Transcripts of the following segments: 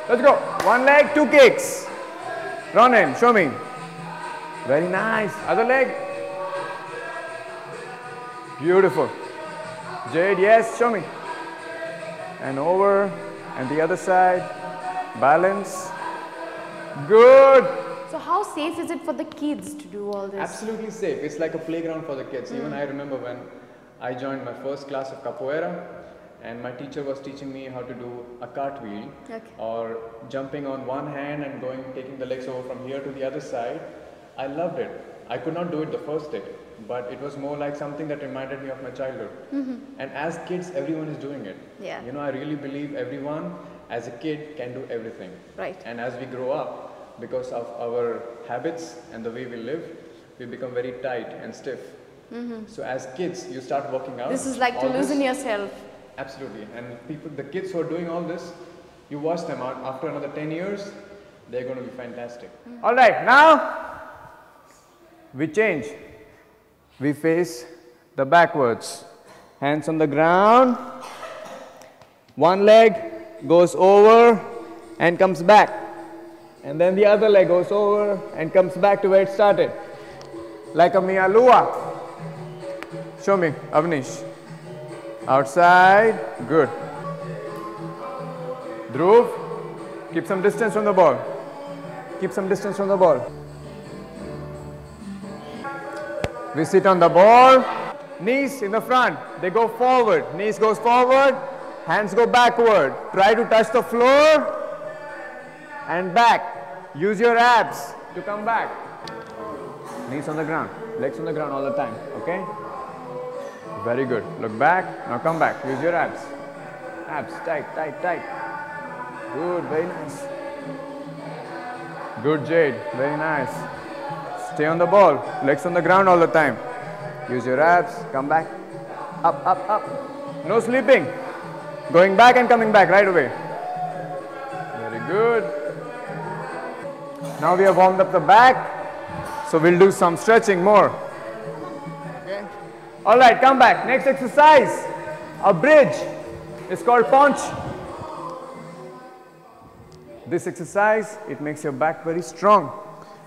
Let's go. One leg, two kicks. Run in, show me. Very nice. Other leg. Beautiful. Jade, yes, show me. And over, and the other side. Balance. Good. So how safe is it for the kids to do all this? Absolutely safe. It's like a playground for the kids. Even I remember when I joined my first class of capoeira, and my teacher was teaching me how to do a cartwheel, or jumping on one hand and taking the legs over from here to the other side. I loved it. I could not do it the first day, but it was more like something that reminded me of my childhood. And as kids, everyone is doing it. Yeah. You know, I really believe everyone as a kid can do everything. Right. And as we grow up, because of our habits and the way we live, we become very tight and stiff. So as kids, you start working out. This is like to loosen yourself. Absolutely. And the kids who are doing all this, you watch them out after another 10 years, they're going to be fantastic. All right, now we change. We face the backwards. Hands on the ground. One leg goes over and comes back. And then the other leg goes over and comes back to where it started. Like a Mia Lua. Show me, Avnish. Outside, good. Dhruv, keep some distance from the ball. Keep some distance from the ball. We sit on the ball. Knees in the front, they go forward. Knees goes forward, hands go backward. Try to touch the floor and back. Use your abs to come back. Knees on the ground, legs on the ground all the time, okay? Very good. Look back. Now come back. Use your abs. Abs. Tight, tight, tight. Good. Very nice. Good, Jade. Very nice. Stay on the ball. Legs on the ground all the time. Use your abs. Come back. Up, up, up. No sleeping. Going back and coming back right away. Very good. Now we have warmed up the back. So we'll do some stretching more. All right, come back. Next exercise, a bridge. It's called paunch. This exercise, it makes your back very strong.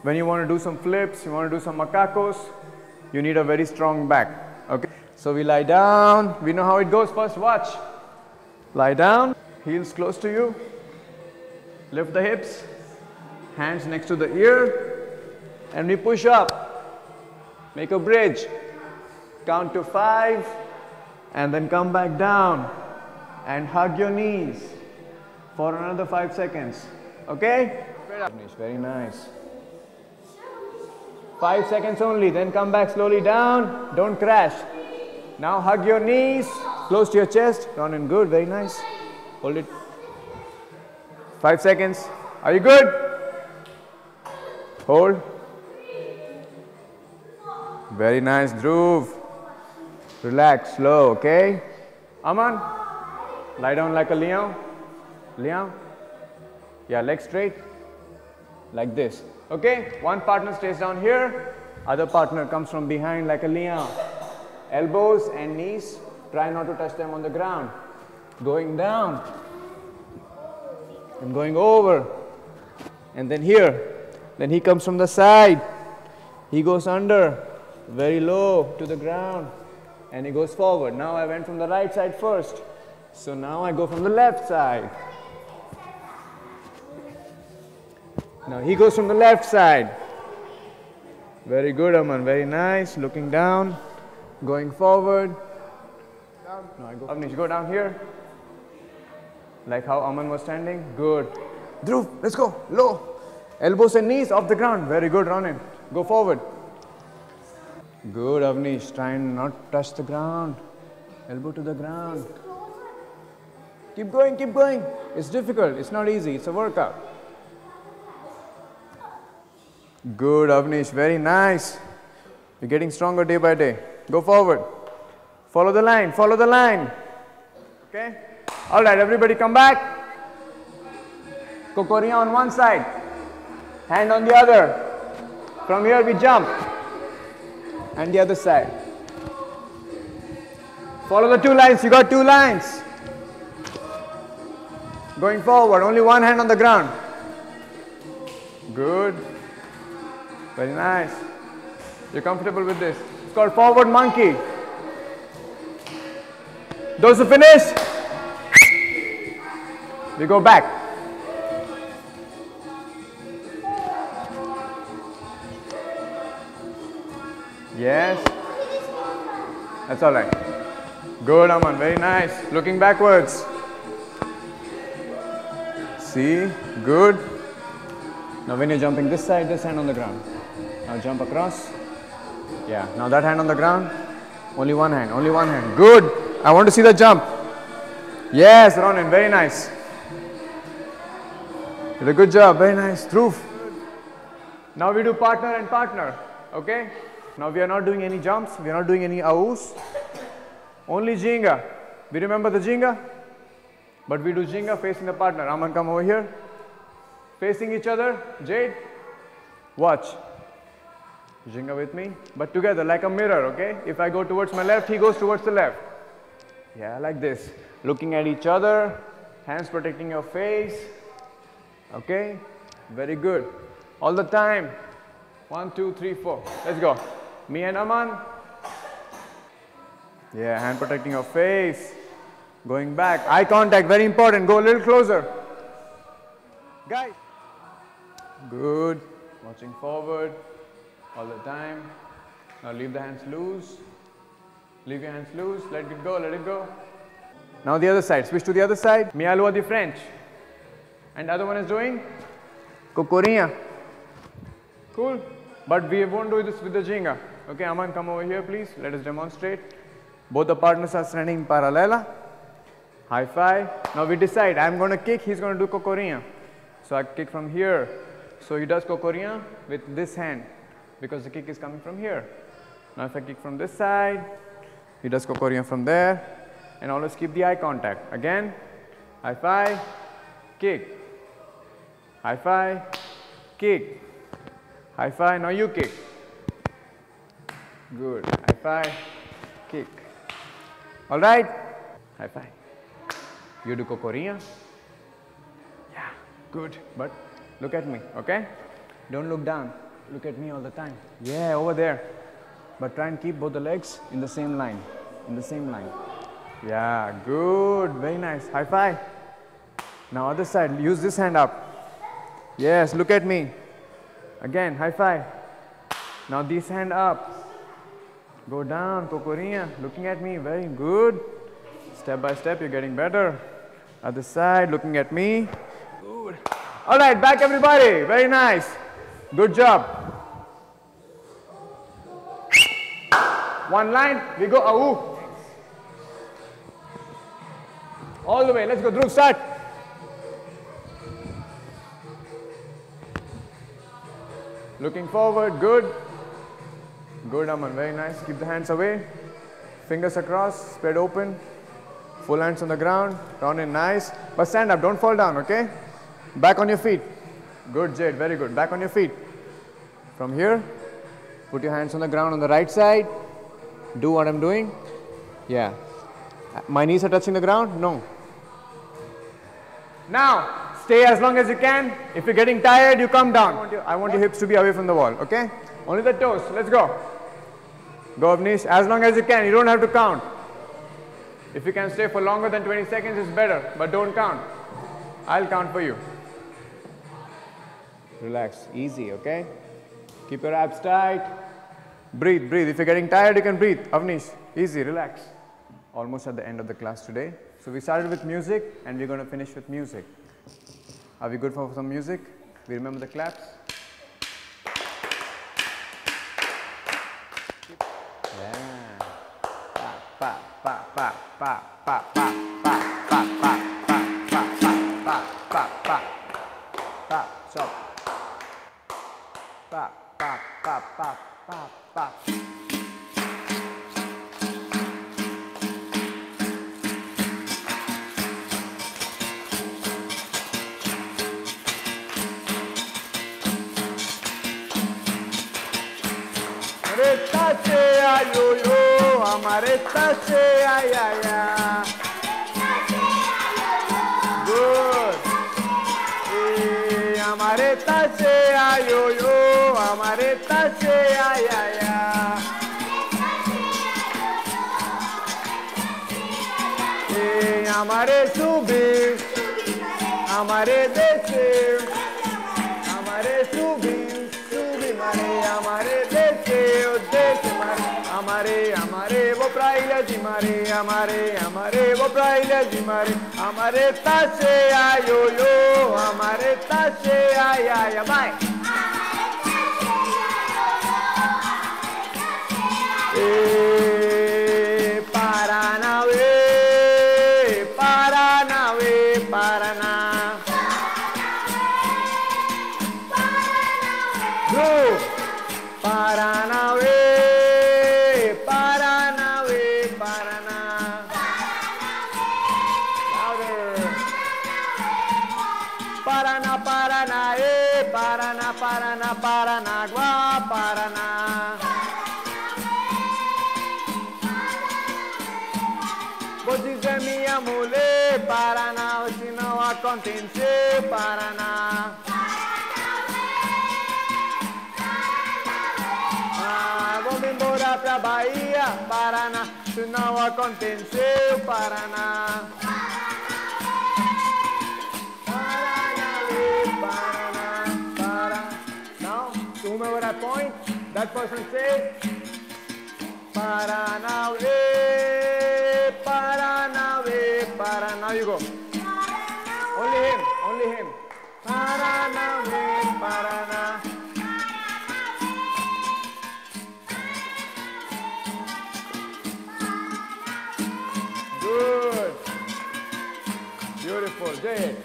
When you want to do some flips, you want to do some macacos, you need a very strong back. Okay. So we lie down. We know how it goes. First, watch. Lie down. Heels close to you. Lift the hips. Hands next to the ear. And we push up. Make a bridge. Count to 5 and then come back down and hug your knees for another 5 seconds. Okay? Very nice. 5 seconds only, then come back slowly down. Don't crash. Now hug your knees close to your chest. Down and good. Very nice. Hold it. 5 seconds. Are you good? Hold. Very nice, Dhruv. Relax, slow, okay? Aman, lie down like a lion. Lion. Yeah, legs straight. Like this. Okay? One partner stays down here. Other partner comes from behind like a lion. Elbows and knees. Try not to touch them on the ground. Going down. And going over. And then here. Then he comes from the side. He goes under. Very low to the ground. And he goes forward. Now I went from the right side first. So now I go from the left side. Now he goes from the left side. Very good, Aman. Very nice. Looking down. Going forward. Now I go. Avnish, go down here. Like how Aman was standing. Good. Dhruv, let's go. Low. Elbows and knees off the ground. Very good, Ronin. Go forward. Good, Avnish. Try and not touch the ground. Elbow to the ground. Keep going, keep going. It's difficult. It's not easy. It's a workout. Good, Avnish. Very nice. You're getting stronger day by day. Go forward. Follow the line. Follow the line. Okay? All right, everybody come back. Kokoria on one side. Hand on the other. From here we jump. And the other side. Follow the two lines. You got two lines. Going forward, only one hand on the ground. Good. Very nice. You're comfortable with this. It's called forward monkey. Those who finish, we go back. Yes. That's all right. Good, Aman. Very nice. Looking backwards. See? Good. Now when you're jumping this side, this hand on the ground. Now jump across. Yeah. Now that hand on the ground. Only one hand. Only one hand. Good. I want to see the jump. Yes, Ronan. Very nice. You did a good job. Very nice. Dhruv. Now we do partner and partner. Okay? Now we are not doing any jumps. We are not doing any aus. Only jinga. We remember the jinga? But we do jinga facing the partner. Aman, come over here. Facing each other. Jade. Watch. Jinga with me. But together like a mirror, okay? If I go towards my left, he goes towards the left. Yeah, like this. Looking at each other. Hands protecting your face. Okay? Very good. All the time. 1, 2, 3, 4. Let's go. Me and Aman. Yeah, hand protecting your face. Going back. Eye contact, very important. Go a little closer. Guys. Good. Watching forward. All the time. Now leave the hands loose. Leave your hands loose. Let it go, let it go. Now the other side. Switch to the other side. Mi alua the French. And the other one is doing Kokoria. Cool. But we won't do this with the jinga. Okay, Aman, come over here, please. Let us demonstrate. Both the partners are standing parallel. High five. Now we decide. I'm going to kick. He's going to do Kokoria. So I kick from here. So he does Kokoria with this hand because the kick is coming from here. Now if I kick from this side, he does Kokoria from there. And always keep the eye contact. Again, high five, kick. High five, kick. High five, now you kick. Good. High five, kick. All right. High five. You do Kokoria. Yeah, good. But look at me, okay? Don't look down. Look at me all the time. Yeah, over there. But try and keep both the legs in the same line. In the same line. Yeah, good. Very nice. High five. Now other side. Use this hand up. Yes, look at me. Again, high five. Now this hand up. Go down, Kokoria. Looking at me. Very good. Step by step, you're getting better. Other side, looking at me. Good. All right, back everybody. Very nice. Good job. One line, we go au. All the way. Let's go. Dhruv, start. Looking forward. Good. Good, Aman. Very nice. Keep the hands away. Fingers across. Spread open. Full hands on the ground. Down in. Nice. But stand up. Don't fall down. Okay? Back on your feet. Good, Jade. Very good. Back on your feet. From here, put your hands on the ground on the right side. Do what I'm doing. Yeah. My knees are touching the ground? No. Now, stay as long as you can. If you're getting tired, you come down. I want your hips to be away from the wall, okay? Only the toes. Let's go. Go, Avnish. As long as you can. You don't have to count. If you can stay for longer than 20 seconds, it's better. But don't count. I'll count for you. Relax. Easy, okay? Keep your abs tight. Breathe, breathe. If you're getting tired, you can breathe. Avnish, easy, relax. Almost at the end of the class today. So we started with music and we're going to finish with music. Are we good for some music? We remember the claps? Yeah. Pa, pa, pa, pa, pa, pa, pa, pa, pa, pa, pa, pa, pa, pa, pa, pa, stop. Pa, pa, pa, pa, pa, pa. हमारे ताचे आया या good हमारे ताशे आया या हमारे सूबे हमारे देशे हमारे सूबे सूबे मारे हमारे देशे देश मारे हमारे वो प्राइलेज मारे हमारे वो प्राइलेज मारे हमारे ताशे आयो यो हमारे ताशे आया या bye Paranave Paranave Parana Go Paranave Paranave Parana Louder Parana Parana Parana Parana Paranagua Parana Dice mi amule Paraná, se não acontecer Paraná. Vamos embora pra Bahia, Paraná, se não acontecer Paraná. Paraná, Paraná. Now, to whomever I point, that person says Paraná, Paranave, Parana, you go. Only him. Paranave, Parana. Good. Beautiful. Jay.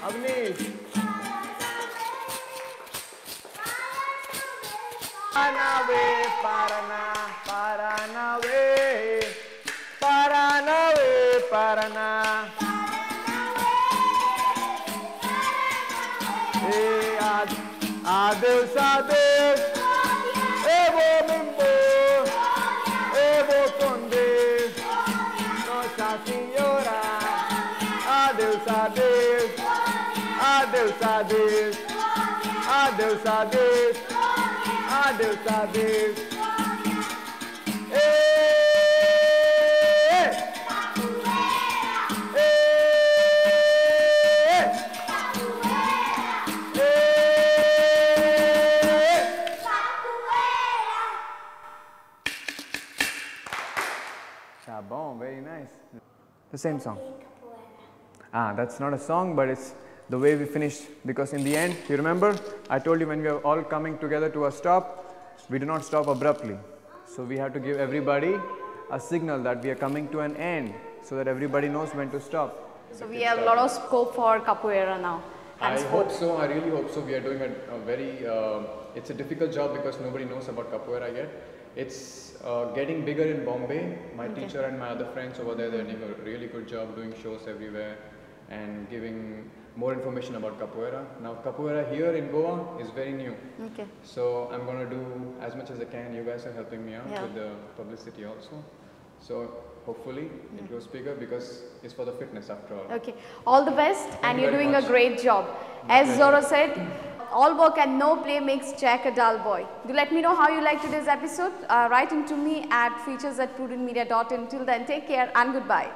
Avnish. Paranave, Parana, Paranave, Paranave, Parana. Adeus, adeus, Evo Mimbo, Evo Conde, Nossa Senhora. Adeus, adeus, adeus, adeus, adeus, adeus. Adeus, adeus. Chabon, very nice. The same song. That's not a song, but it's the way we finished, because in the end, you remember, I told you when we are all coming together to a stop, we do not stop abruptly. So we have to give everybody a signal that we are coming to an end, so that everybody knows when to stop. So we have a lot of scope for capoeira now. I hope so, I really hope so. We are doing a very, it's a difficult job because nobody knows about capoeira yet. It's getting bigger in Bombay. My teacher and my other friends over there, they're doing a really good job doing shows everywhere and giving more information about capoeira. Now capoeira here in Goa is very new. Okay. So I'm going to do as much as I can. You guys are helping me out with the publicity also. So hopefully it goes bigger because it's for the fitness after all. Okay. All the best. And you're doing much. a great job. As Zoro said, all work and no play makes Jack a dull boy. Do let me know how you liked today's episode. Write into me at features@prudentmedia.in. Till then, take care and goodbye.